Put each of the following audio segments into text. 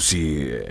Gusii.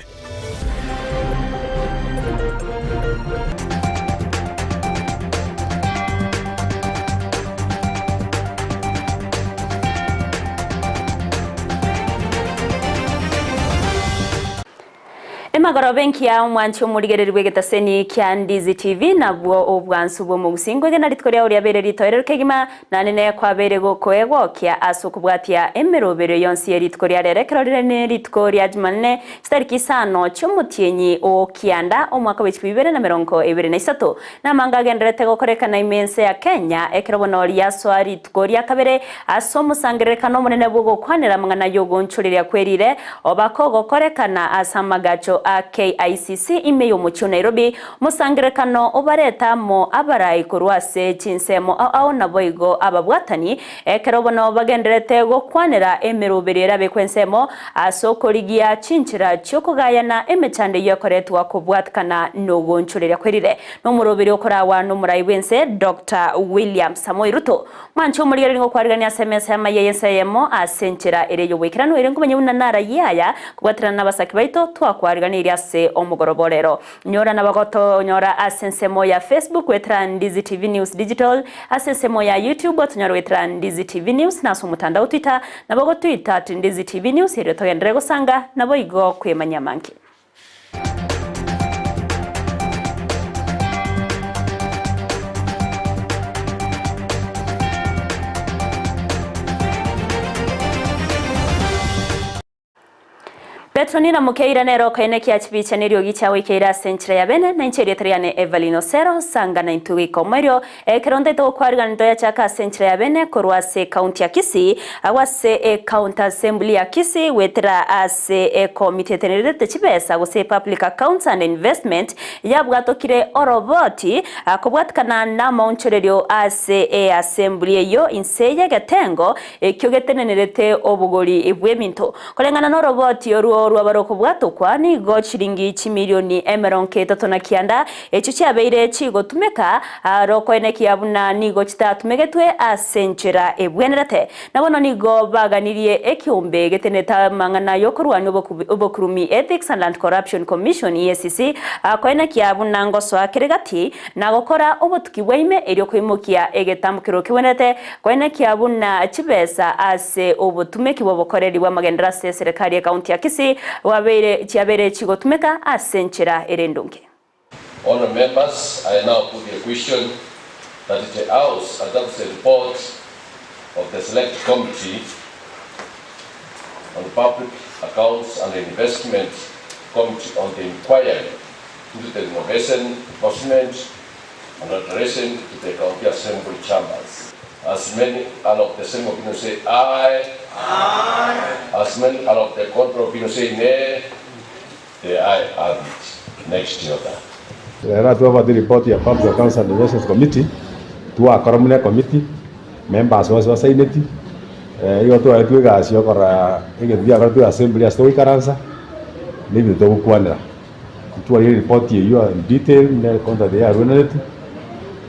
Magoro benki ya mwancho murigererwe getaseni kya Ndizi TV nabwo obwansu bwo mu busingwe gena litkoria uri abere litoerero kegima nanene kwa bere gokoego kya asukubwatia emerobere yonsi elitkoria rerekero rene litkoria jmanne stariki 5 cyomutienyi o kianda omwaka wa 2023 namanga genderete gokorekana imense ya Kenya ekerobono ya swari litkoria kabere asomusangerekano munene bwo gokwanira mangana yogonchurira kwerire obako gokorekana asamagacho KICC imeyo mucho Nairobi musangerekano obareta mo abarai kurwase chinsemo ao naboigo ababwatani ekerobono bagenderete gokwanira emeruberera bekwensemo asokorigia chinchira cyokugayana emechande yakoretwa kubwatkana nogonchurira kwerire no murobere okorawa no murai wense Dr. William Samoei Ruto mancho murigere ngo kwarigania SMS Amayia Eyemo asenchira ereyo wekirano erengumenye unanara yaya kubwatirana nabasaki baito twakwarigania iriase omugoroborero nyora nabagoto nyora asensemo ya Facebook wetra Ndizi TV News Digital asensemo ya YouTube otonyora wetra Ndizi TV News naso mutandao Twitter nabago Twitter Ndizi TV News ero toyendrego sanga nabo igo kwemanya manki. Petronina mukeira nero kaine kya chibicha neryo gicha wikeira senchira ya bene na incheri triane Everline Osero sanga na intuiko merio keronde to kwariga ndoya chaka senchira ya bene korwase county ya Kisii awase county assembly ya Kisii wetra ase committee tenerete chibesa gose public accounts and investment yabwatokire oroboti akobwatkana na mauncherero ase assembly yo inseye gatengo kyogetenerete obugori ebweminto kolengana no roboti yoru abaroko bwatokwa ni go chiringi 1 milioni emeronke tatona kianda echo cyabeire chigo tumeka roko eneki abuna nigo chitatumegetwe asenchera ebwenerate nabono nigo baganirie ekyombe geteneta mangana yokorwanyo obokurumi Ethics and Land Corruption Commission EACC akoeneki abuna ngoso akeregati nagokora obotukibweime eryo kwimokia egetambukiro kibonete koeneki abuna chibesa ase obotumeki bobokoreri bwa magendera serikali ya county ya Kisii wabere chiabere chigotumeka asenchera erendonke. Honourable members, I now put the question that the House adopts the report of the Select Committee on Public Accounts and Investment Committee on the inquiry into the renovation, enforcement and alteration to the County Assembly chambers. As many are of the same opinion say aye. Aye. As many are of the contrary opinion say nay. The aye are it. Next year. Era tuwa the report ya Public Accounts and Investment Committee. Tuwa Coromune Committee. Members was signed. Hiyo tuwa tuwa asio kora. Hiyo tuwa assembly ya story karansa. Nibi tuwa kuanda. Tuwa hiyo report hiyo in detail. Ne konta de ya runet.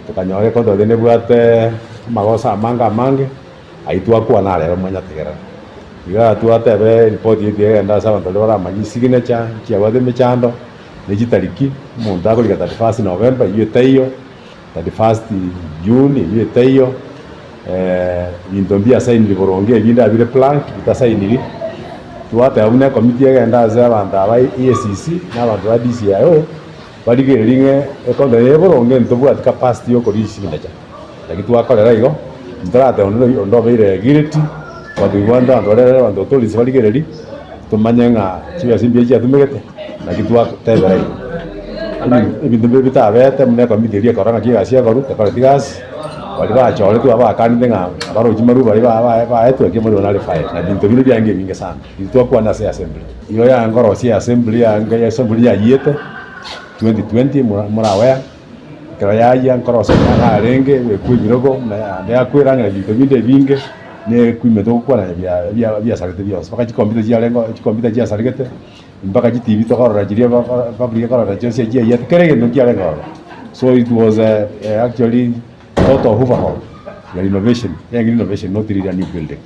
Tukanyore konta de ne buate. Magosa manga mange aitua kwa na lero mwanya tegera iga tuate be report yite enda sa bantu lora manyi signature kia wade mechando digitaliki munda ko ligata 1 November yeteyo 31 June yeteyo indombia sign liboronge binda bile plan bitasainiri tuate abune committee enda za bantu aba EACC na bantu ba DCIO baligeringe ekondo yeboronge ntobu atika past yo ko signature lakini tuwakorera igo ndarate ondo beire giriti wadiwanda ndorere wando tolisi baligereri tumanyenga chiya simbye chia tumegete lakini tuwatebera igo ibintu bitabete mune komitiria koranga kiga cia goru tekoretigas bali bachore tu abakani nga baro jimaru bali ba etu ekemuri na refine na bintu bino byange binge sana itu kwa na assembly iyo ya ngoro cia assembly ya ngai assembly ya yete 2020 murawe kaya ya nkorosa na renge kwimirogo na ya kwiranga bito binde binge ne kwimeto kwa na bya sarete bya saka chikombita jia lengo chikombita jia sarete mpaka TV to korora jiria public korora jose jia yet kerege no jia lengo so it was actually total overhaul the renovation not really a new building.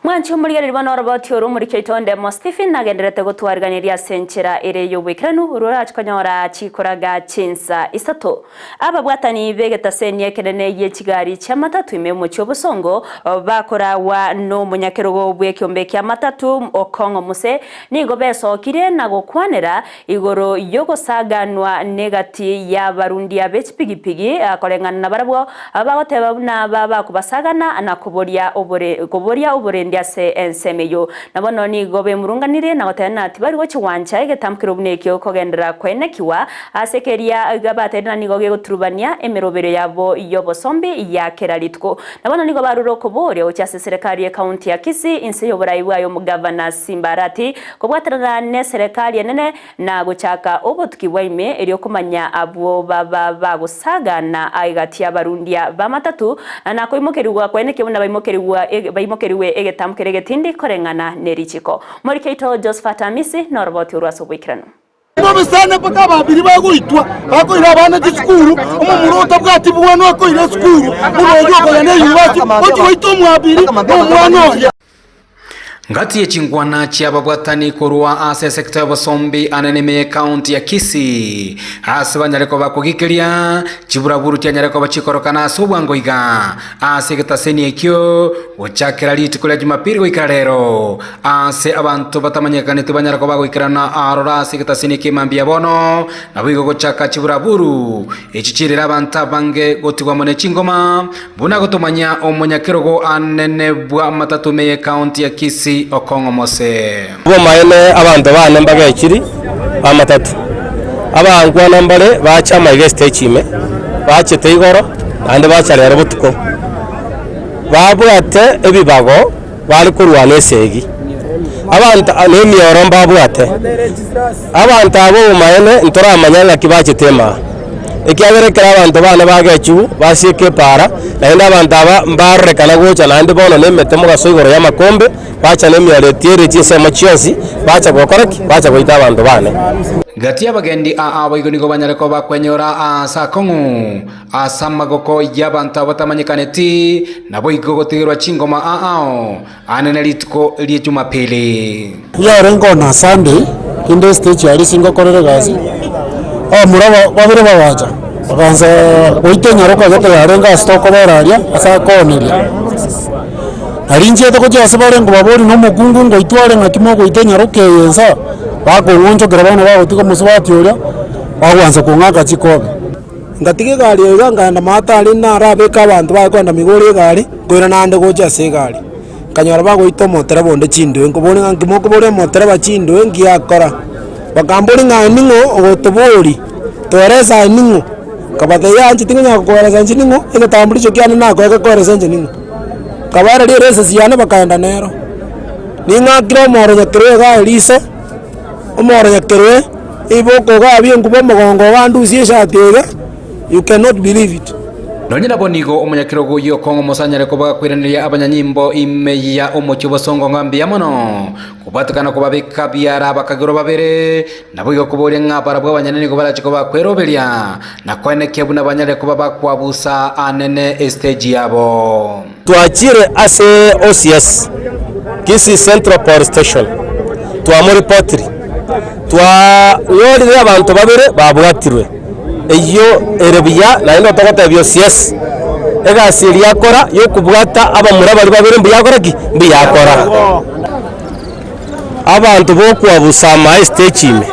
Mwanchi umurigari bano roboti muri keitonde mo Stephen nagenderete gutwariganiria senchera ere yobwikiranu urura chikonyora chikoraga chinsa isato aba bwatani begeta senie kenene ye kigari cha matatu imemo cyobusongo bakora wa no munyakerogo bwekyombe kya matatu okongo muse nigo besokire nago kwanera igoro yogosaganwa negati ya barundi abechipigipigi akorengana na barabwo abagoteba na baba kubasagana anakuboria obore ndiase ensemeyo nabono ni gobe murunganire na gotena ati bari go chiwanja igetamkira ubunekyo kogendera kwenekiwa asekeria gabatena ni goge guturubania emerobere yabo yobosombi ya keraritko nabono ni go baruro kobore ocyase serikali ya county ya Kisii inse yoborayi bwayo mugavana Simbarati kobwaterana ne serikali nene na guchaka obutkiwa ime eriyo kumanya abo baba bagusagana aigati ya barundia bamatatu na koimokerwa kwenekiwa na baimokeriwe tamkerege tindi korengana nerichiko morikeito Josephat Amisi noroboti urwasobwikirano Mobesane paka babiri bagoitwa bakoira abana cy'skuru umumurota bwati bwano akoira skuru murojo ko yane yuwati ojo mwabiri omwana ngati yechingwana cyababwatani korwa ase sector y'Obosombi aneneme county ya Kisii ase banyareko bakugikiria chiburaburu cyanyareko bachikorokana subwango iga ase getaseni ekyo ochakira litukule Jumapili goikara rero ase abantu batamanyekane banyareko bagoikirana arora ase getaseni kimambia bono nabigo gochaka chiburaburu echichirira abantu bange gotigwa mone chingoma buna gotomanya omunyakerogo anene bwa matatu meye county ya Kisii okongo mose bo mayene abantu bane mbaga ekiri amatatu abangwa nambale bacha maige stage ime bache teigoro ande bacha rero butuko babwate ebibago bali kurwana esegi abantu anemi yoromba babwate abantu abo mayene ntora manyanga kibache tema ekiagerekera abantu bane bagechu basike para naenda abantu aba mbarekana gocha nande bono nemete mugasoigoro ya makombe bacha nemiaretiere chise machiosi bacha gokoraki bacha goita abantu bane gati abagendi abaigonigo banyareko bakwenyora asa kongu asa magoko y'abantu batamanyikaneti nabo igogotirwa chingoma anene litko liye Jumapili yarengo na Sunday inde stage yari singo korere gazi muraba babire bawaja bakanza oitenya roka gote yarenga stoko bararia asa koneria arinje to kujya barengo babori no mugungu ngo itware ngakimo go itenya roke Ensa bako ngonjo grabana babo tiko musubati oria bagwanza kungaka chikobe ngatige gari nganda matari na rabeka abantu bakwenda migori gari kwira nande gocha segari kanyora bago itomo terabonde chindwe ngobone ngimo kobore moteraba chindwe ngiakora bakamburi nganingo ogotobori toreza ningo kabate yanchi tinga kokora sanchi ningo ene tamburi chokiana na ko kokora sanchi ningo kabare ri resa siana bakaenda nero ninga kiro moro nyakere ga lise omoro nyakere iboko ga byengubo mogongo wandu siesha tege you cannot believe it nonyina bonigo omunyakirogo yo kongo musanyare ko bakwiraniria abanyanyimbo imeya omucyo bosongo ngambia mono kubatukana ko babika byara bakagiro babere nabo yo kubore ngabara bw'abanyanyini ko barachiko bakweroberia nakweneke buna banyare ko babakwabusa anene stage yabo tuachire ase OCS Kisii Central Power Station tuamuri potri yori abantu babere babwatirwe eyo erebiya na ino tokota byo CS ega siria kora yo kubwata abamura bari babere mbiyakora ki mbiyakora abantu bo kwabusama stage ime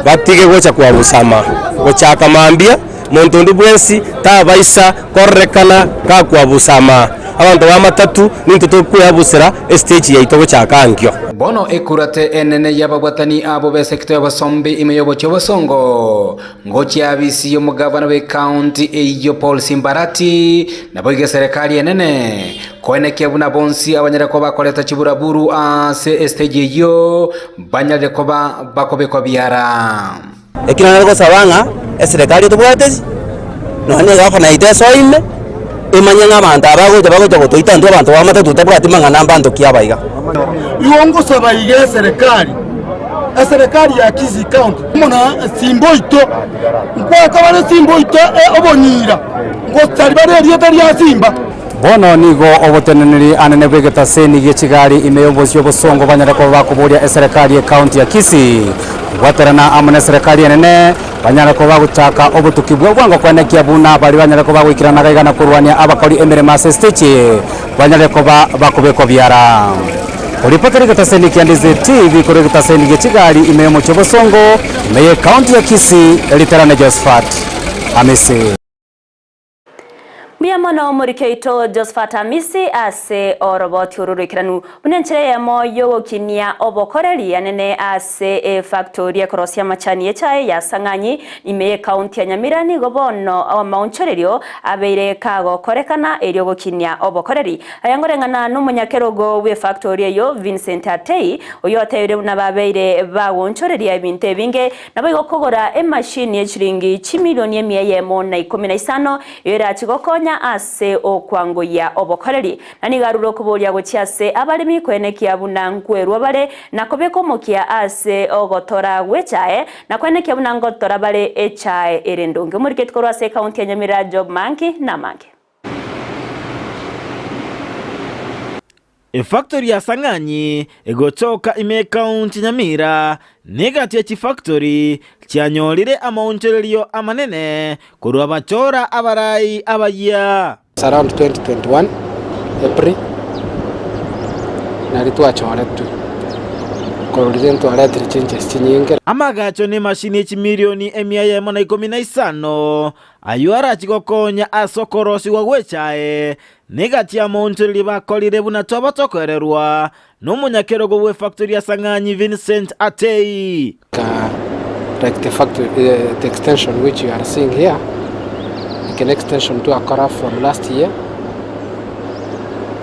batige gocha kwabusama gocha kamambia montondi bwensi tabaisa korrekana ka kwabusama abantu bamatatu nintuto kwabusira stage yaito gocha kankyo bono ekurate enene yababwatani abo be sector y'Obosombi imeyobo cy'Obosongo ngochi abisi yo mugavana we county eyo Paul Simbarati naboige serikali enene koeneke buna bonsi abanyareko bakoleta chiburaburu ase stage yo banyareko bakobeko byara ekina ko sabanga serikali tubwatezi none gafana iteso ime imanyanga abantu abagoja gotoita ndo abantu bamatatu tabwati mangana abantu kiabaiga yongo sabaige serikali ya Kisii County mona simboito kwa kabane simboito obonyira ngo tari bare rieta rya simba bono nigo oboteneneri anene bwegeta seni gechigari imeyobosyo bosongo banyare ko bakuburia eserikali ya county ya Kisii gwaterana amane serikali enene banyare ko bagutaka obutuki bwango kwenekia buna bali banyare ko bagwikirana gaigana kurwania abakori emere mase stage banyare ko bakubeko biara Ulipata geta seni kia Ndizi TV kuri geta seni gechigari imeyomocho bosongo meye county ya Kisii eliterane Josephat Amisi Miamono murikeito Josephat Amisi ase oroboti ururikiranu bunenchire Eyemo yogokinia obokoreri anene ase factory ya korosia machani echae ya sanganyi imeye county ya Nyamira ni gobono maunchorerio abeire kago korekana eryo gokinia obokoreri ayangorengana n'umunyakerogo we factory yo Vincent Atei oyoteire unababeire bawonchoreria ebintu ebinge nabo igokogora emashini echiringi 1 milioni Eyemo na 15 era chigokonya ase okwango ya obokoreri nani garuro kuboria gochiase abalimi kwenekia bunankwerwa bare nakobeko mokia ase ogotora gwechae na kwenekia bunangotora bare echae erendonge muriketiko rwase county ya Nyamira job manki na manki Factory ya sanganyi egochoka ime county Nyamira negati ya factory chianyorire amaunchererio amanene kurwa bachora abarai abaya around 2021 April naritu achore tu kororire ntwara changes chinyinge amagacho ne mashini milioni 115 ayuara chigokonya asokorosi wagwechae negati ya maunchererio bakorire buna twabatokorerwa n'umunyakerogo we factory ya sanganyi Vincent Atei like the factory the extension which you are seeing here like an extension to Akara from last year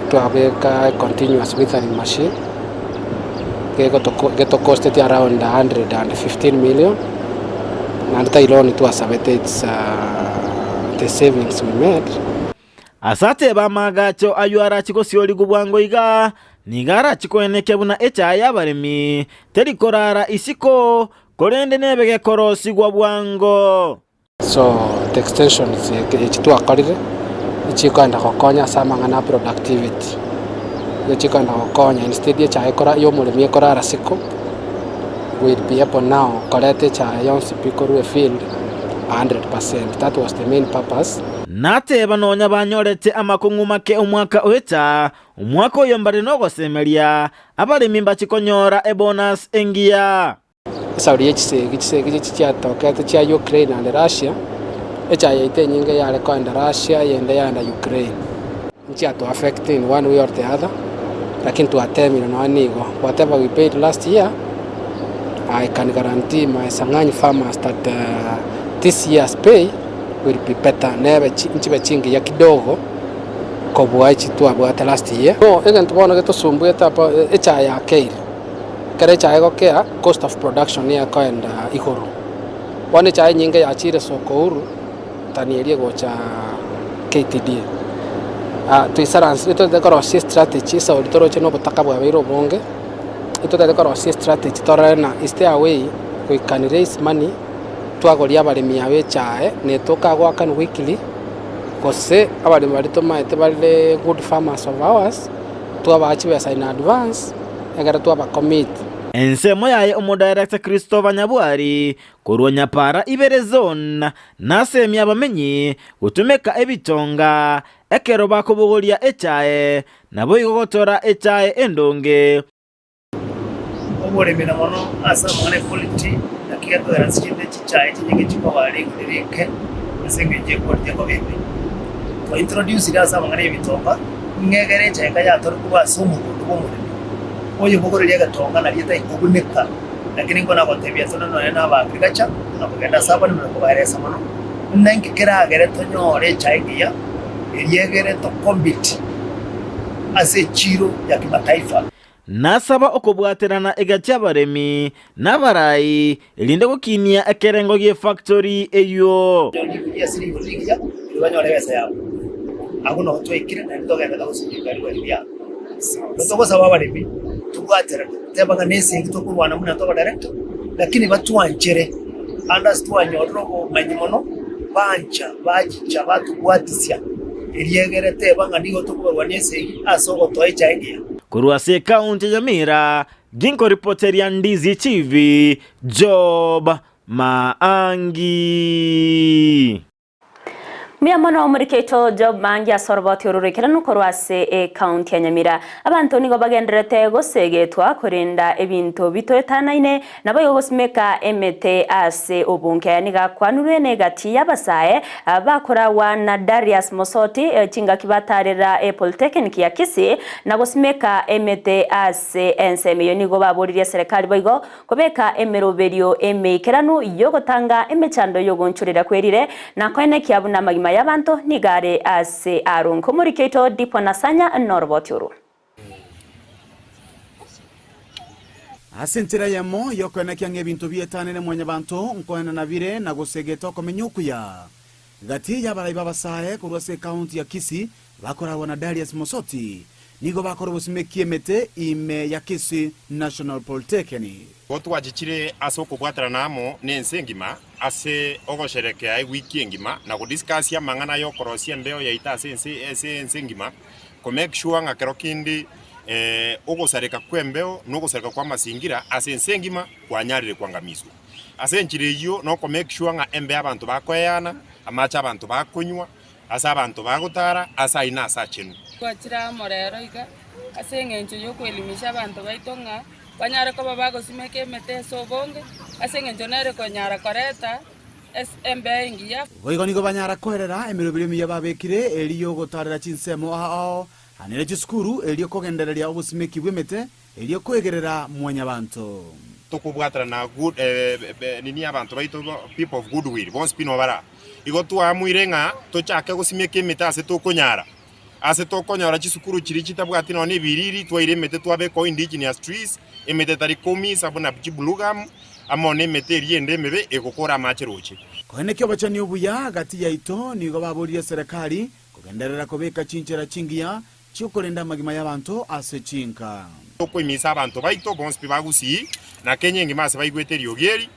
to have a continuous withering machine get costed around 115 million and the loan to us it's the savings we made asate bamagacho ayuara chikosioli gubwango iga nigara chikoeneke buna echaya baremi terikorara isiko korende nebege korosi gwa bwango so the extension is echitu akorire ichikanda kokonya samangana productivity ichikanda kokonya instead echaya kora yo muremi korara siko will be able now korete chaya yonsi pikoru field 100%. That was the main purpose. Nate banonya banyorete amakungu make umwaka oeta umwaka oyombare no gosemeria abalimi mbachikonyora bonus engia sauri echise chiatoka cha Ukraine and Russia echa yaite nyinga yale ko and Russia yende yanda Ukraine nchiato affect in one way or the other lakini tuatemi no anigo whatever we paid last year I can guarantee my sanganyi farmers that this year's pay will be better nebe nchibe chingi ya kidogo kobwa chitu abwata last year no egen tubona geto sumbueta apa echa ya keil kare cha ego kea cost of production ya kaenda iguru wane cha nyinga ya chire soko uru tanierie gocha KTD to isaransi ito de koro strategy sa auditoro cheno butaka bwa biro bonge ito de koro strategy torana stay away we can raise money twagoria abalimi abechae netoka gwakan weekly kose abalimi barito maite bale good farmers of ours twabachibesa in advance egara twaba commit ensemo yaye umudirector Christopher Nyabwari kuronya para ibere zone nasemya abamenyi gutumeka ebitonga ekero bakobogoria echae nabo igogotora echae endonge oboremena mono asa mane quality akiato erasikinde chichae chinge chiko bari kuririke asengeje korte ko bebe to introduce ida asa mane bitomba ngegere chaika ya toru kuba sumu kubumure oye bogoreria gatonga na rieta ikubuneka lakini ngona gotebia tono no na ba agriculture na kugenda saba ni ko bairesa mono nange kera agere tonyore chaikia eriegere to compete ase chiro ya kimataifa nasaba okobwaterana egacha baremi nabarai elinde gukinia ekerengo gie factory eyo ya siri guligia banyore besa yabo aguno twekire na ndogenda gusinyika rwariya Toko sawa baremi tugwatera tebaga nese ngitokurwana muna toba director lakini batwanchere understand nyoroko manyimono bancha bajicha batugwatisya eriyegerete bang'ani gotokorwa nesegi ase ogotoa echaengia Kurwa se kaunti ya Nyamira, ginko reporteria Ndizi TV, Job Maangi. Miamono omurikeito Job Maangi asoroboti ururikiranu korwase county ya Nyamira. Abantu nigo bagenderete gosegetwa kurinda ebintu bitoetanaine nabo yogosimeka emete ase obunke niga kwanurwe negati yabasae bakorawa na Darius Mosoti chinga kibatarira Polytechnic ya Kisii na gosimeka emete ase Ensa nigo baburirie serikali boigo kobeka emeroberio emekeranu yogotanga emechando yogonchurira kwerire na kwene kiabuna magima y'abantu nigare ase arunko murikeito dipo nasanya norbotiuru asentera Eyemo yokona kyange bintu bietanene mwenye bantu nkoena nabire na gusegeta komenyukuya gati yabarai babasae kurwase county ya Kisii bakorawa na Darius Mosoti nigo bakora busimekie mete ime ya Kisii National Polytechnic Gotu wajichire aso kubwatara namo nensengima ase ogosherekea wiki ngima na kudiscuss mangana yo korosia mbeo ya ita ase nsengima ko make sure ngakero kindi ogosareka kwembeo no gosareka kwa masingira ase nsengima kwanyarire kwangamizo ase nchire yo no ko make sure nga embe abantu bakoyana amacha abantu bakunywa asa abantu bagutara asa ina asa chenu kwachira morero iga ase ngencho yo kwelimisha abantu baitonga banyara ko bagosimeke mete sobonge ase ngencho nere konyara koreta SMB ingia goigo nigo banyara koherera emirobire miya babekire eliyo gotarira chinsemo ao anere chiskuru eliyo kogendereria obusimeki bwemete eliyo kwegerera mwanya bantu tukubwatara na good nini abantu baito people of goodwill bon spino bara igo tuamwirenga tochake gosimeke mete ase tokonyara ase tokonyara chisukuru chiri chitabwati no ne biriri twaire mete twabe ko indigenous trees emete tari komi sabuna bulugam amone mete riende mebe egokora macheroche koene kyo bachani obuya gati yaito nigo baburiye serikali kugenderera kobeka chinchera chingia chikorinda magima y'abantu ase chinka toko imisa abantu baito bonspi bagusii na Kenya ngima se baigweterio gieri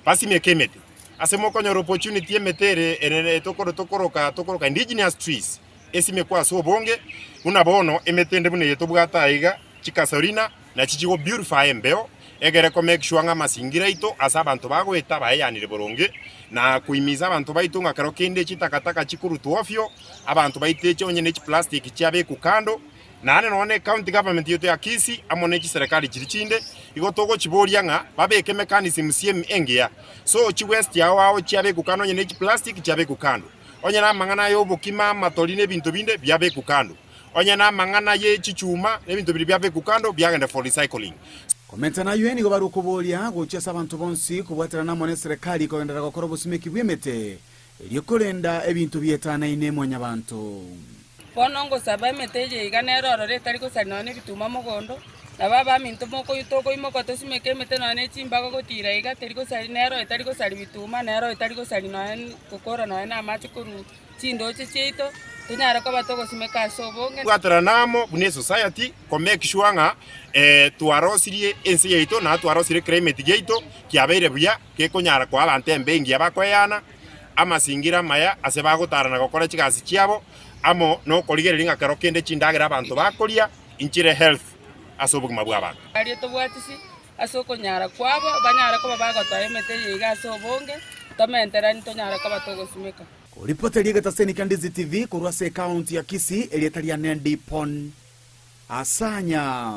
basi mekemete ase mokonyoro opportunity emetere ene tokoroka indigenous trees esime kwa so bonge unabono emetende bune yeto bwata iga chikasorina na chichigo beautify mbeo egere ko make sure nga masingira ito asa abantu bagweta bayanire boronge na kuimiza abantu baito ngakaro kende chitakataka chikuru tuofyo abantu baiteche onyene chi plastic chiabe kukando nane none county government yoto ya Kisii amone chi serikali chirichinde igotogo chiboria nga babeke mechanism CM engea so chi west yawo chiabe kukando onyene chi plastic chiabe kukando onyana mangana yo bukima matoline bintu binde byabe kukando onyana mangana ye chichuma nebintu bili byabe kukando byagenda for recycling komenta na yueni go barukubolia gochesa abantu bonsi kubwatira na mone serikali kogendera gukora busimeki bwemete eliyo korenda ebintu bietana ine mwanya bantu bonongo saba meteje iganero rore tari ko sanone bituma mogondo nababa minto moko yutoko imoko tosimeke mete none chimbago gotira iga tari ko sari nero tari ko sari bituma nero tari ko sari none kokora none amachi kuru chindo chichito tunyara ko batoko simeka sobonge kwatara namo bune society ko make sure nga tuarosirie ensi yeito na tuarosirie climate yeito kiabere buya ke konyara ko abantu embengi abakoyana amasingira maya ase bagotarana gokora chigasi chiabo amo no koligereringa karo kende chindagira abantu bakoria inchire health asobugima bw'abantu ari to bwatisi asoko nyara kwabo banyara ko bagotoa emete yiga sobonge tomentera ntonyara ko batogosimeka Ripoti ya Taseni Ndizi TV kurwase county ya Kisii elietalia nendi pon asanya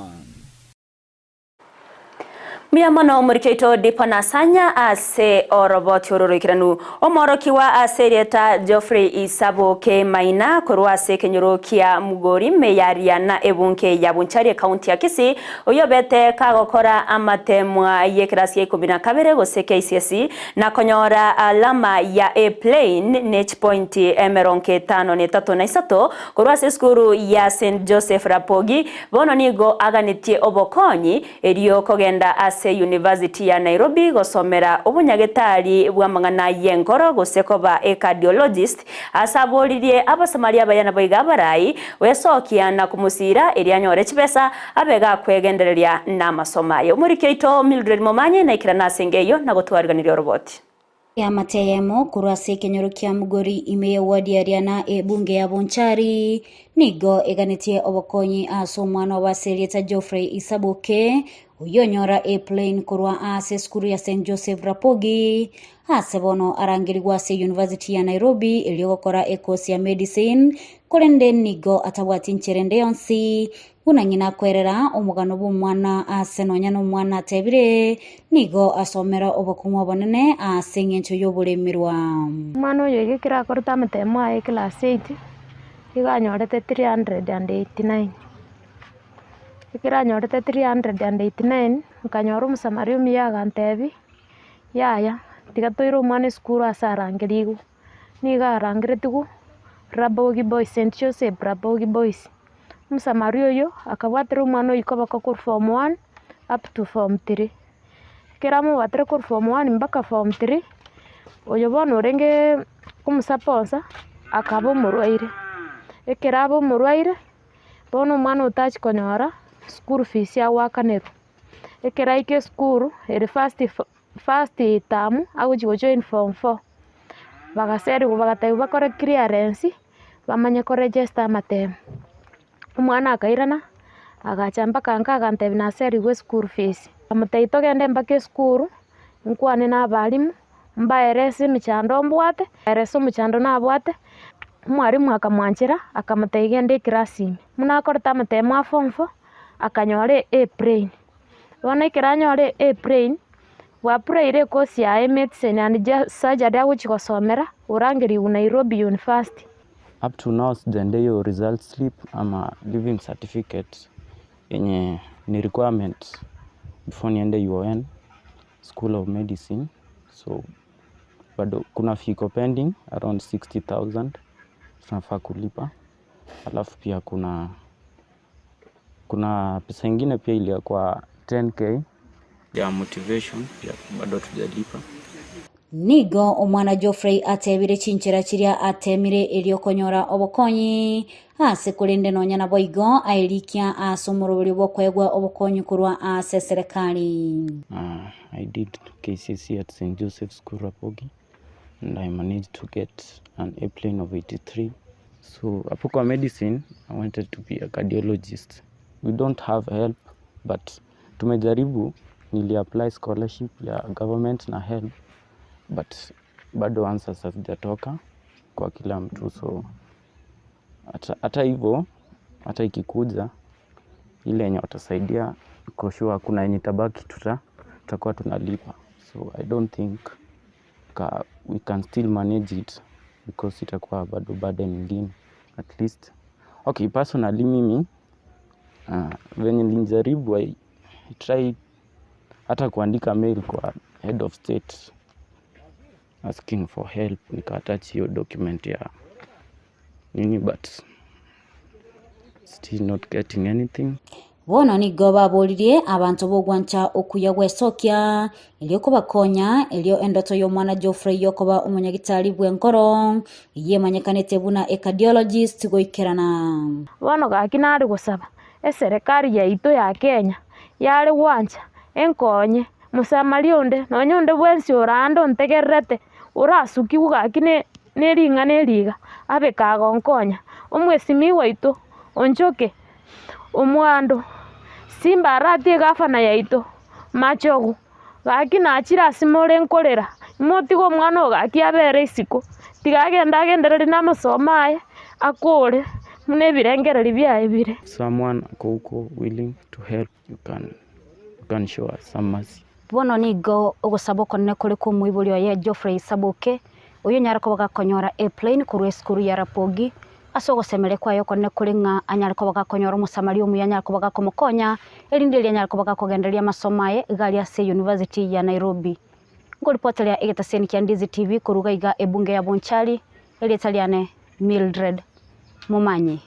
Miamono omurikeito dipo nasanya ase oroboti ororokiranu omorokiwa aserieta Geoffrey Isabo ke maina kurwase kenyorokia mugori meyaria na ebunke ya bunchari county ya Kisii oyobete kagokora amatemwa yekrasi 12 gose KCSE na konyora alama ya A plane net point emeronke 5.3 kurwase skuru ya St Joseph Rapogi bono nigo aganitie obokonyi eriyo kogenda University ya Nairobi gosomera obunyagetari bwamangana yenkoro gosekoba cardiologist asabolirie abasamaria bayana boiga barai wesokia na kumusira erianyore chipesa abega kwegendereria na masomayo murikeito Mildred Momanye na ikirana sengeyo na gotwariganira roboti ya Eyemo kurase kenyoro kia mugori ime wadi ariana bunge ya Bonchari nigo eganitie obokonyi aso mwana wa Serieta Geoffrey Isaboke uyonyora plane kurwa ase skuru ya St Joseph Rapogi asebono arangirwa se University ya Nairobi iliyokora ekosi ya medicine kurende nigo atabwati ncherende yonsi unanyina kwerera omugano bw'umwana asenonya n'umwana tebire nigo asomera obokumwa bonene asengencho yoburemirwa mwana oyo igikira koruta Eyemo aye class 8 iganyorete 389 ikira nyorete 389 nkanyora umusamari umiyaga ntebi yaya tigatwira umwana skuru asarangirigo niga arangiretigu Rapogi Boys St Joseph Rapogi Boys umusamari oyo akabwatira umwana oyo koba ko form 1 up to form 3 kira mu batire ko form 1 mpaka form 3 oyo bono orenge kumusaponsa akabo murwaire ekirabo murwaire bono umwana utachi konyora school fees ya wakaneru ekira ike school eri first term aguji join form 4 bagaseri bagatayo bakore clearance bamanye ko register Eyemo umwana akairana agachamba kanka agantebi naseri we school fees amutaito gende mpaka school nkwane n'abalimu mbaerese michando mbwate erese muchando nabwate mwarimu akamwanchira akamutaigende classime munakorta Eyemo form 4 akanyore plane bona ikiranyore plane wa praire course ya medicine and surgery aguchi kosomera urangiri Nairobi University. Up to now sijende yo result slip ama living certificate yenye ni requirement before niende UON School of Medicine, so bado kuna fiko pending around 60,000 tunafaa kulipa, alafu pia kuna pesa ingine pia ile kwa 10k ya motivation pia bado tujalipa. Nigo omwana Geoffrey atebire chinchira chiria atemire eliokonyora obokonyi ase kulinde nonyana boigo ailikia asomorobori bokwegwa obokonyi kurwa ase serikali. I did KCC at St Joseph School Rapogi and I managed to get an A-plane of 83. So hapo kwa medicine I wanted to be a cardiologist. We don't have help but tumejaribu, nili apply scholarship ya government na help but bado answers hazijatoka kwa kila mtu, so hata hivyo hata ikikuja ile yenye watasaidia kwa sure kuna yenye tabaki tutakuwa tunalipa, so I don't think we can still manage it because itakuwa bado burden nyingine at least. Okay, personally mimi venye nilijaribu I try hata kuandika mail kwa head of state asking for help, nikatachi hiyo document ya nini but still not getting anything. Bono nigo baburirie abantu bogwancha okuya gwesokia elioko bakonya elio endoto y'omwana Geoffrey yokoba umunyagitari bw'enkoro yemanyekanete buna cardiologist goikerana. Bono gakinari gusaba serikali yaito ya Kenya yari gwancha enkonye musamalionde nonyonde bwensi orando ntegerete urasuki ugakine neriga abe kagonkonya umwesimi waito onchoke omwando simba arati gafana yaito machogu gakina achira simore nkorera motigo mwana ogaki abere isiko tigagenda genderere namasomaye akore mune birengereri byaye bire. Someone koko willing to help, you can show us some mercy. Bono nigo ogosaboko ne kuri ku mwibulyo ya Geoffrey Isaboke uyo nyarako bagakonyora A-plane kuri skuru ya Rapogi asogo semere kwayo konne kuri nga anyarako bagakonyora umusamari umu yanyarako bagakomokonya elindeli anyarako bagakogenderia masomaye gali ya State University ya Nairobi. Ngo reporter ya Kisii and Ndizi TV kuruga iga ebunge ya Bonchari elietaliane Mildred Mumanyi.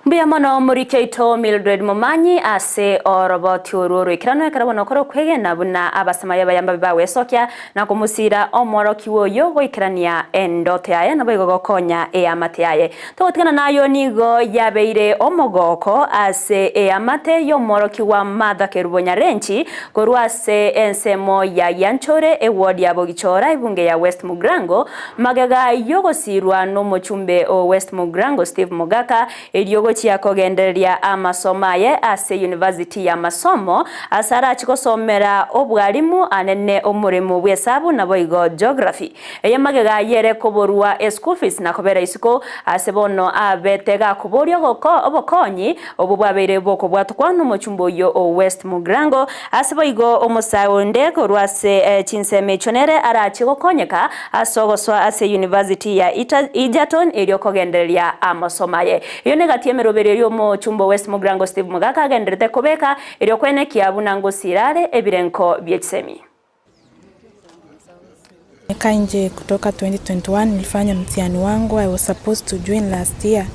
Mbia mono murikeito Mildred Momanyi ase oroboti ororo ikirano ekarabona koro kwegena buna abasamaya bayamba bawesokya na kumusira omoroki woyo goikirania endote yaye na boigo gokonya amate yaye togotikana nayo nigo yabeire omogoko ase amate yo moroki wa Martha Kerubonya Renchi korwase ensemo ya Yanchore ewodi ya Bogichora ibunge ya West Mugrango magaga yogosirwa no mochumbe o West Mugrango Steve Mogaka eliogo chia kogenderia amasomaye ase University ya masomo asara chikosomera obwalimu anene omurimo bwesabu na boigo geography eyamagega yere koborwa school fees na kobera isiko ase bono abetega kuborio goko obokonyi obubwabere boko bwatukwa no mochumbo yo o West Mugrango ase boigo omusaonde korwase chinseme chonere ara chigokonyeka asogoswa ase University ya Egerton elio kogenderia amasomaye iyo negatieme robererio mo chumbo West Mugrango Steve Mogaka agenderete kobeka elio kwene kiabuna ngosirare ebirenko byetsemi. Nje kutoka 2021 nilifanya mtihani wangu. I was supposed to join last year,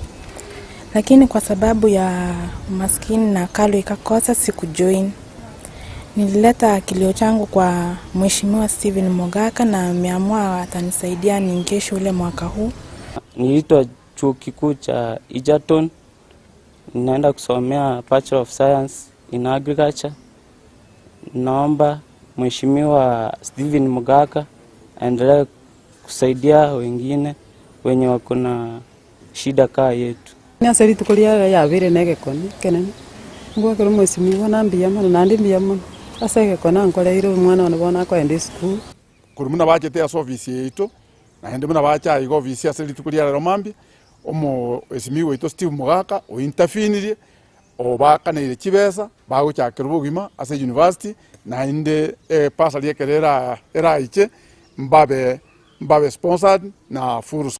lakini kwa sababu ya umaskini na kalo ikakosa sikujoin. Nilileta kilio changu kwa Mheshimiwa Steven Mogaka na ameamua atanisaidia niingie shule mwaka huu. Niliitwa chuo kikuu cha Egerton, ninaenda kusomea Bachelor of Science in Agriculture. Naomba Mheshimiwa Steven Mogaka aendelee kusaidia wengine wenye wako na shida kaa yetu. Nyaseri tukulia ya vile nege koni kenene. Ngo kero Mheshimiwa nambia mana nandimia mana. Asege kona nkoleiro mwana wanabona ko ende school. Kurumuna bachete ya office yetu na ende muna bacha igo office aseri tukulia romambi omo Mheshimiwa ito Steve Mogaka o interfinirie obaka na ile chibesa bago cha kerubugima ase university na inde pasa lie kerera era iche mbabe sponsored na furus.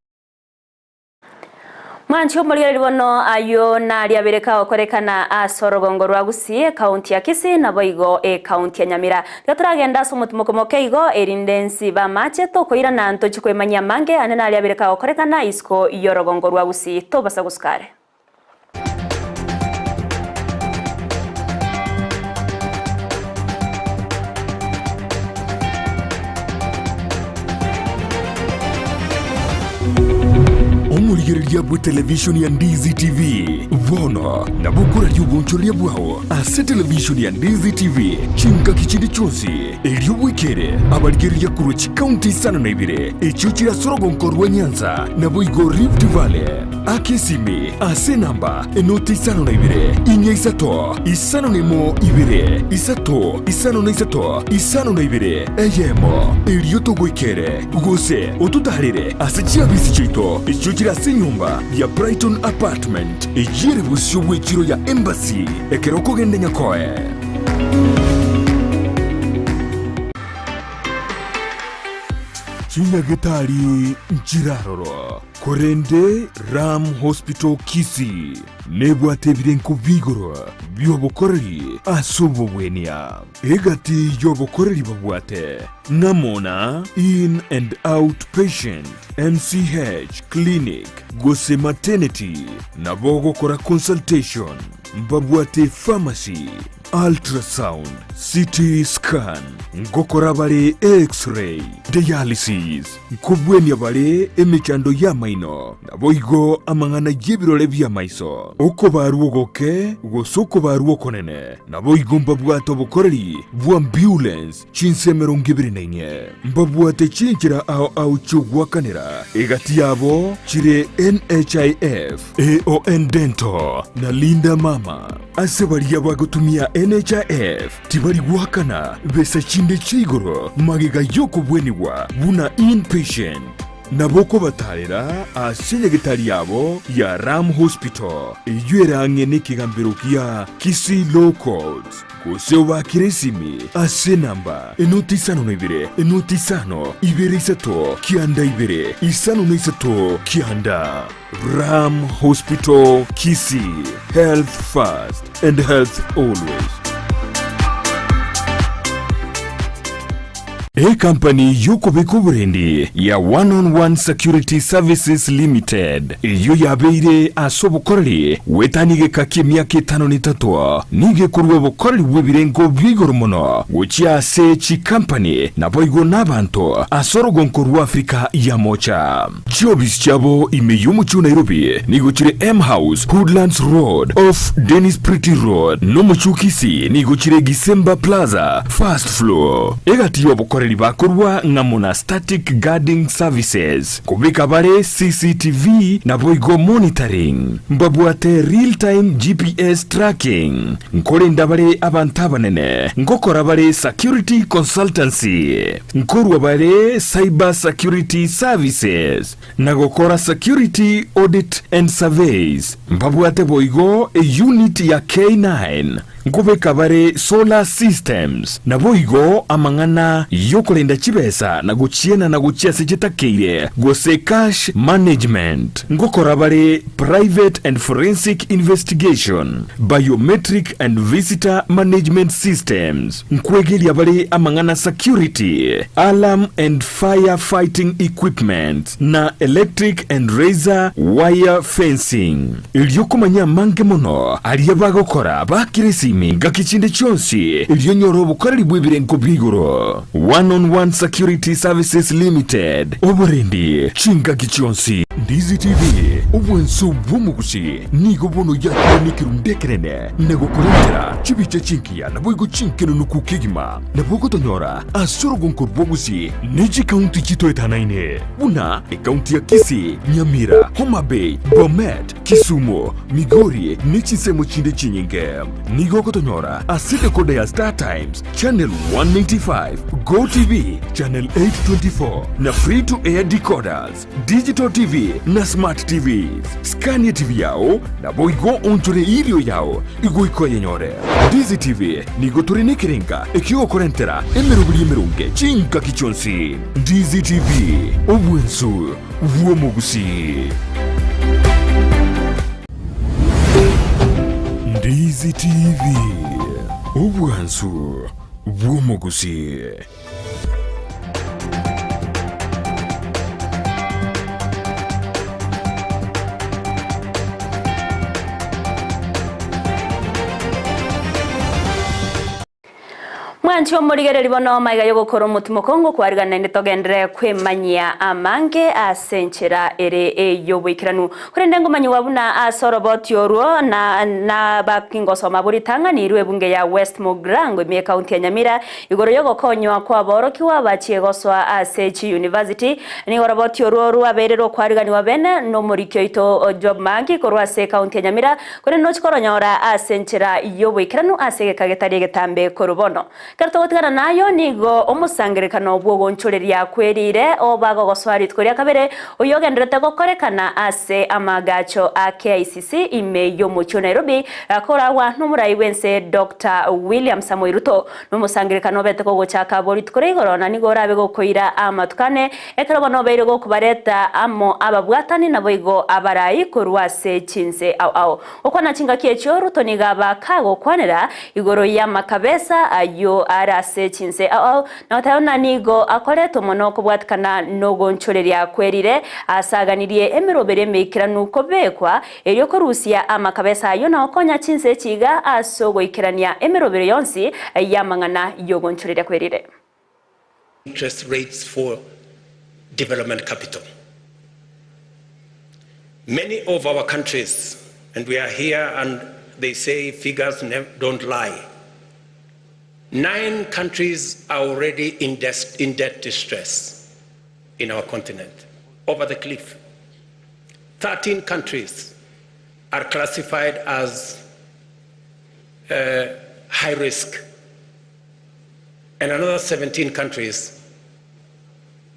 Mwanchi omuliro bono ayo na liabereka okorekana asorogongo rwa Gusii county ya Kisii na boigo county ya Nyamira gaturagenda somutumukomoke igo erindensi ba mache tokoira na nto chikwemanya mange anena liabereka okorekana isko yorogongo rwa Gusii to basa guskare. Omurigereria bwe television ya Ndizi TV vono na bukura yubunchoria bwao ase television ya Ndizi TV chinka kichindi chonsi elio wikere abarigereria kurochi county sana na ibire echuchira sorogonko rwa Nyanza na boigo Rift Valley akisimi ase namba enoti sana na ibire inya isato isano nemo ibire isato isano na isato isano na ibire Eyemo elio togwikere gose otutarire ase chiabisi chito echuchira ase nyumba ya Brighton Apartment ejire busyo bwekiro ya Embassy ekeroko gende nyakoe. Chinyagetari Njiraroro Korende Ram Hospital Kisii nebwate birenko bigoro byobokoreri asobobwenia egati yobokoreri babwate namona in and out patient NCH clinic gose maternity na bogokora consultation mbabwate pharmacy ultrasound CT scan ngokora bale x-ray dialysis nkubwenia bale emechando ya maino na boigo amangana yebirole bya maiso uko baruogoke gosoko baruokonene na boigo mbabwate obukoreri bwa ambulance chinsemero ngibirinainye mbabwate chinjira au chugwakanira egati yabo chire NHIF AON Dental na Linda Mama ase bari bagutumia NHIF tibari gwakana besa chinde chigoro magega yoko bweniwa buna inpatient naboko batarera asenyegitari yabo ya Ram Hospital eyuerange n'ikigambiro kia Kisii Low Codes kuseo bakiresimi ase namba enoti isano na ibere enoti isano ibere isato kianda ibere isano na isato kianda Ram Hospital Kisii, health first and health always. Company yuko bikuburendi ya One-on-One Security Services Limited iyo yabeire asobukoreri wetanige kakimyaka 53 nige kurwe bukoreri bwebirengo bwigoro muno gucyase chi company naboigo nabantu asorogonko Afrika ya mocha jobis chabo imeyumu chu Nairobi niguchire M House Woodlands Road off Dennis Pretty Road no muchukisi niguchire Gisemba Plaza first floor egatiyo bukoreri bakorwa ngamuna static guarding services kubika bare CCTV na boigo monitoring mbabwate real time GPS tracking nkore ndabare abantabanene ngokora bare security consultancy nkorwa bare cyber security services nagokora security audit and surveys mbabwate boigo a unit ya K9 ngubeka bare solar systems na boigo amangana yokolenda chibesa na guchiena na guchia sechitakeire gose cash management ngokora bare private and forensic investigation biometric and visitor management systems nkwegelia bare amangana security alarm and fire fighting equipment na electric and razor wire fencing ilyokumanya mange mono aliyabagokora bakirisi gakichinde chonsi ilyonyoro bukoreri bwebirengo bwigoro One-on-One Security Services Limited oborendi chinga kichonsi Ndizi TV ubwenso bwumugusi nigo bono yakiro nikirundekerene negokorentera chibiche chinkia na boigo chinkeno nukukigima na bogo tonyora asorogonko bwogusi neji county chito etanaine una county ya Kisii, Nyamira, Homa Bay, Bomet, Kisumu, Migori nichisemo chinde chinyinge nigo kotonyora aside kode ya Star Times channel 195 Go TV channel 824 na free to air decoders digital TV na smart TVs Scania TV yao na boigo onchore ilio yao igo ikoye nyore Ndizi TV nigo turine kirenga ekio korentera emerubuli emerunge chinka kichonsi Ndizi TV obwensu vuomugusi Ndizi TV obwensu vuomugusi mwanchi omurigere libono maiga yogokora omutima kongo kwarigana nitogendere kwemanyia amange asenchera ere eyobwikiranu kurende ngomanyi wabuna asoroboti oruo na bakingosoma buritanga nirwe bunge ya West Mugrango ime county ya Nyamira igoro yogokonywa kwa boroki wabachie goswa asechi university ni goroboti oruo ruaberero kwarigani wabene no murikyo ito job mangi korwa se county ya Nyamira kurende no chikoronyora asenchera yobwikiranu asege kagetari getambe korubono Kartogotgara nayo nigo omusangerekano bwogonchoreria kwerire obago goswari tkoria kabere oyogenderete gokorekana ase amagacho a KICC ime yomucho Nairobi akoragwa n'umurai wense Dr. William Samoei Ruto n'umusangerekano bete gogochaka bori tkore igorona nigo rabe gokoira amatukane ekarabo no beire gokubareta amo ababwatani nabo igo abarai korwase chinse au okwana chinga kiecho Ruto nigaba kago kwanera igoro ya makabesa ayo arase chinse na tayona nigo akoreto mono kubwatkana nogonchoreria kwerire asaganirie emirobere mekiranu kobekwa eryo korusia amakabesa ayo na okonya chinse chiga asogo ikirania emirobere yonsi yamangana yogonchoreria kwerire interest rates for development capital. Many of our countries, and we are here and they say figures don't lie. 9 countries are already in debt distress in our continent, over the cliff. 13 countries are classified as high risk, and another 17 countries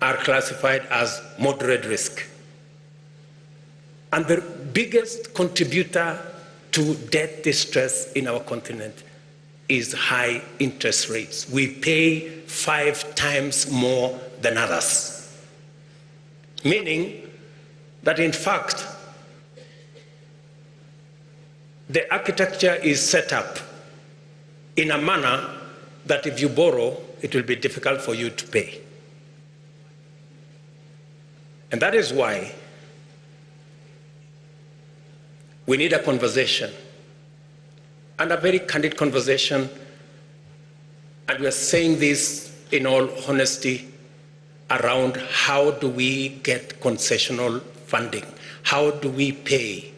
are classified as moderate risk. And the biggest contributor to debt distress in our continent is high interest rates. We pay 5 times more than others. Meaning that in fact, the architecture is set up in a manner that if you borrow, it will be difficult for you to pay. And that is why we need a conversation, and a very candid conversation, and we are saying this in all honesty, around how do we get concessional funding? How do we pay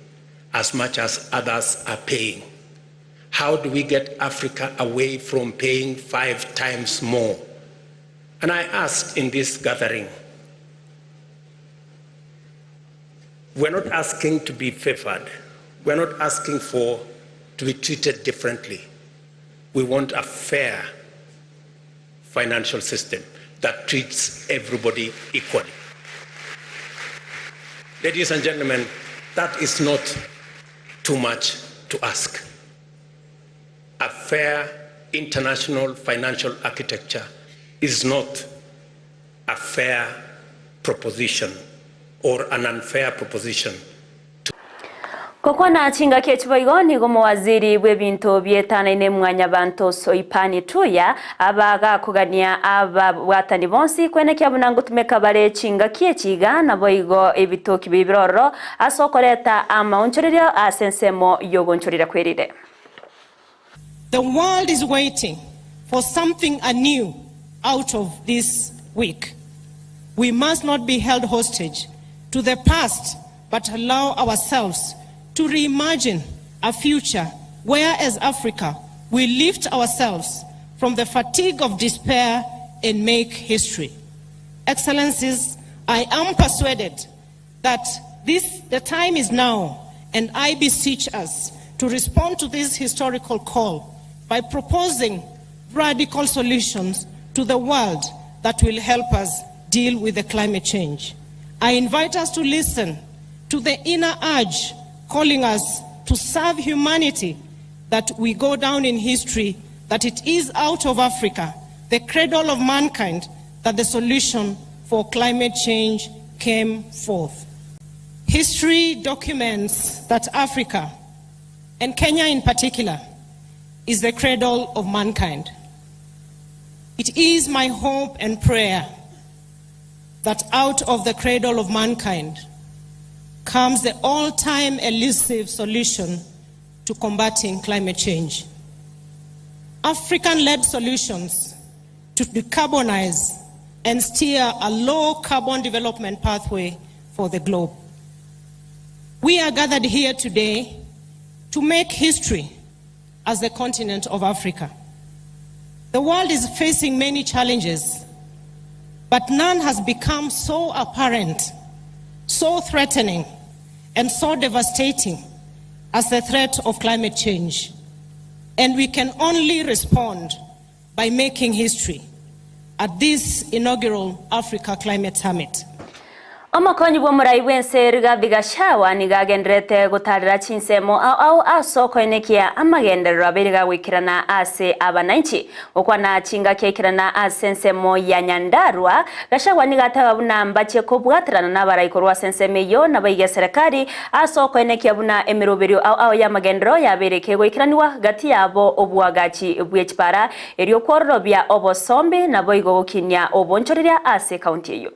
as much as others are paying? How do we get Africa away from paying 5 times more? And I asked in this gathering, we're not asking to be favored. We're not asking to be treated differently. We want a fair financial system that treats everybody equally. Ladies and gentlemen, that is not too much to ask. A fair international financial architecture is not a fair proposition or an unfair proposition. Kokwana chinga kechiboigo nigo mawaziri w'ebintu byetanaine mwanya bantu soipani tuya abaga kugania abawatani bonsi kwenekya bunango tumeka bare chinga kiechiga na boigo ebitoki bibiroro asokoreta amaonchorerio asensemo yogonchorira kwerire. The world is waiting for something anew out of this week. We must not be held hostage to the past, but allow ourselves to reimagine a future where, as Africa, we lift ourselves from the fatigue of despair and make history. Excellencies, I am persuaded that the time is now, and I beseech us to respond to this historical call by proposing radical solutions to the world that will help us deal with the climate change. I invite us to listen to the inner urge calling us to serve humanity, that we go down in history, that it is out of Africa, the cradle of mankind, that the solution for climate change came forth. History documents that Africa, and Kenya in particular, is the cradle of mankind. It is my hope and prayer that out of the cradle of mankind comes the all-time elusive solution to combating climate change. African-led solutions to decarbonize and steer a low-carbon development pathway for the globe. We are gathered here today to make history as the continent of Africa. The world is facing many challenges, but none has become so apparent, so threatening, and so devastating as the threat of climate change. And we can only respond by making history at this inaugural Africa Climate Summit. Omokonyi bw'omurai bw'ensi Rigathi Gachagua nigagenderete gutarira chinsemo au asoko enekia amagenderero abiri gagwikirana ase abananchi okwana chinga kekirana ase ensemo ya Nyandarua. Gachagua nigataba buna mbache kubwatirana n'abarayikorwa senseme yo nabayiga serikali asoko enekia buna emiroberio au ya magendero yabereke gwikiraniwa gati yabo obwagachi bw'ekipara eryo kworobya obosombe naboyigo gukinya obonchorera ase county eyo.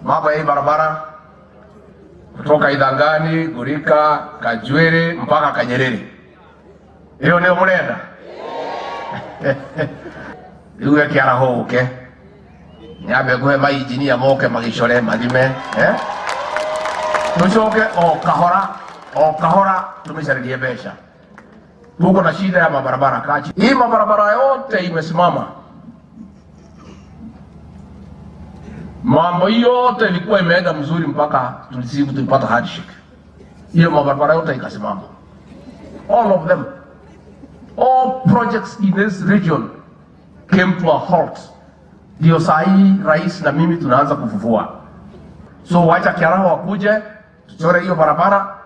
Mapa hii barabara kutoka Idangani, Gurika, Kajwere mpaka Kanyerere. Hiyo ndio mlenda. Iwe kiara hoke. Nyabe guhe maijini ya moke magishore madime, Tuchoke kahora tumesharidie besha. Tuko na shida ya mabarabara kachi. Hii mabarabara yote imesimama. Mambo yote ilikuwa imeenda mzuri mpaka tulipata handshake. Hiyo mabarabara yote ikasimama. All of them. All projects in this region came to a halt. Ndio sahi rais na mimi tunaanza kufufua. So wacha Kiaraho wakuje, tuchore hiyo barabara,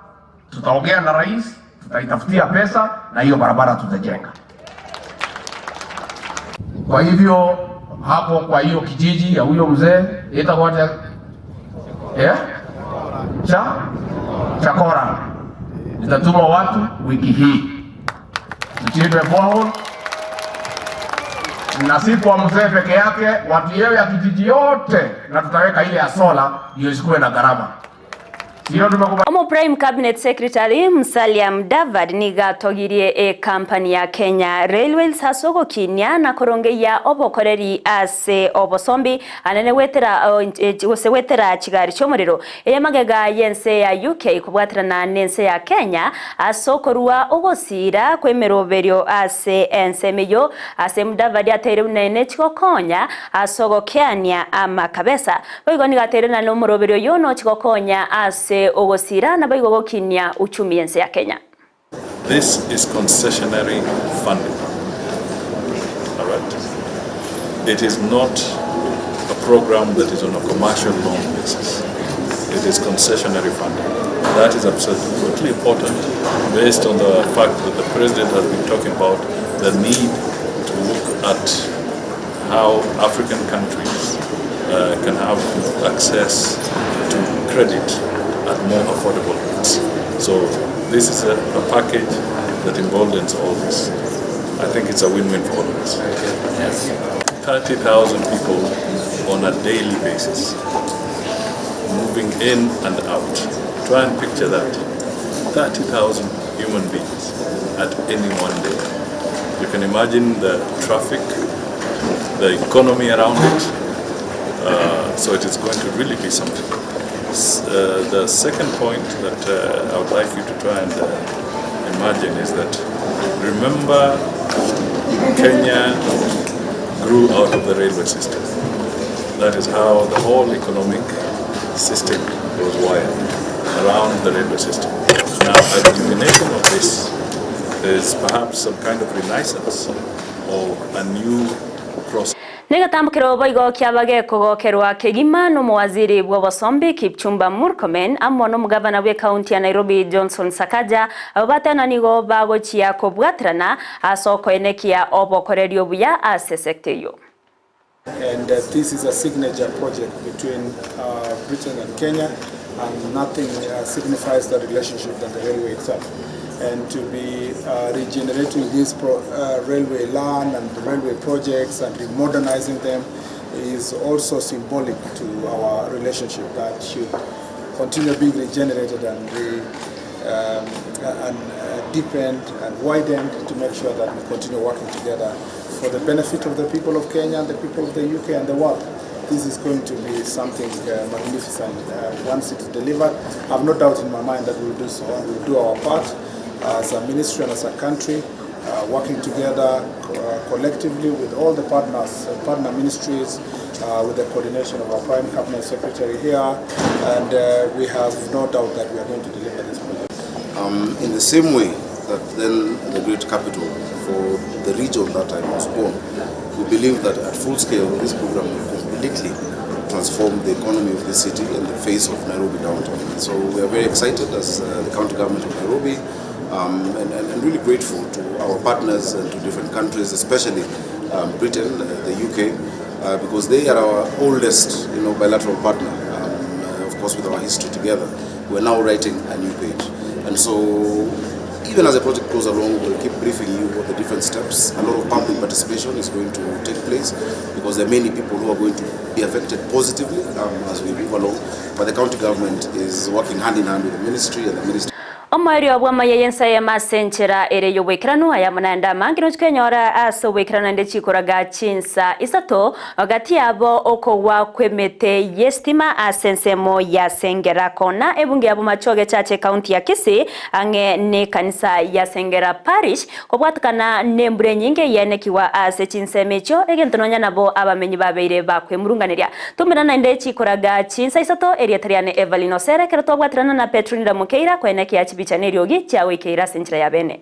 tutaongea na rais, tutaitafutia pesa na hiyo barabara tutajenga. Kwa hivyo hapo kwa hiyo kijiji ya huyo mzee itakuwa Chakora. Nitatuma watu wiki hii. Tuchimbe borehole. na si kwa mzee peke yake, watu yao ya kijiji yote, na tutaweka ile ya sola ndio isikuwe na gharama. Omo Prime Cabinet Secretary Musalia Mudavadi niga togirie company ya Kenya Railways hasogo kinya na korongeya obokoreri ase obosombi anene wetera chigari chomorero magega yense ya UK kubwatirana nense ya Kenya asokorwa ogosira kwemeroberio ase ensemeyo ase Mudavadi atere unene chikokonya asogokeania amakabesa boigo nigaterana no moroberio yono chikokonya ase ogosira na baigo gokinya uchumi yense ya Kenya. This is concessionary funding. All right. It is not a program that is on a commercial loan basis. It is concessionary funding. That is absolutely important based on the fact that the President has been talking about the need to look at how African countries can have access to credit at more affordable rates. So this is a package that emboldens all this. I think it's a win-win for all of us. Yes. 30,000 people on a daily basis, moving in and out. Try and picture that. 30,000 human beings at any one day. You can imagine the traffic, the economy around it. So it is going to really be something. The second point that I would like you to try and imagine is that, remember, Kenya grew out of the railway system. That is how the whole economic system was wired, around the railway system. Now, a combination of this is perhaps some kind of renaissance or a new process. Negatambukiro boigo kiabage kogokerwa kegima no muwaziri bw'obosombi Kipchumba Murkomen amo no mugavana we county ya Nairobi Johnson Sakaja abatana nigo bagochia kobwatrana asoko enekia obokorerio buya ase sector. And this is a signature project between Britain and Kenya, and nothing signifies the relationship than the railway itself. And to be regenerating this railway land and the railway projects and modernizing them is also symbolic to our relationship that should continue being regenerated and deepened and widened to make sure that we continue working together for the benefit of the people of Kenya and the people of the UK and the world. This is going to be something magnificent once it's delivered. I have no doubt in my mind that we'll do so. We'll do our part as a ministry and as a country, working together collectively with all the partners, partner ministries, with the coordination of our Prime Cabinet Secretary here, and we have no doubt that we are going to deliver this project. In the same way that then the great capital for the region that I was born, we believe that at full scale this program will completely transform the economy of the city and the face of Nairobi downtown. So we are very excited as the county government of Nairobi, and really grateful to our partners and to different countries, especially Britain, the UK, because they are our oldest bilateral partner, of course with our history together. We're now writing a new page. And so even as the project goes along, we'll keep briefing you about the different steps. A lot of public participation is going to take place because there are many people who are going to be affected positively as we move along. But the county government is working hand in hand with the ministry and the ministry. Omario Amayia Ensa ya masenchera ere yo wekrano aya mananda mangino chkenyora aso wekrano nde chikoraga chinsa isato gati abo okowa kwemete yestima asensemo ya Sengera kona ebunge abo machoge chache county ya Kisii ange ne kanisa ya Sengera parish kobwatkana nembure nyinge yenekiwa ase chinsemecho egentononya nabo abamenyi babeire bakwe murunganiria tumirana nde chikoraga chinsa isato eriatariane Everline Osero keroto bwatrana na Petronida Mukeira kweneki ya Chaneliogi chawe keira senchira ya bene.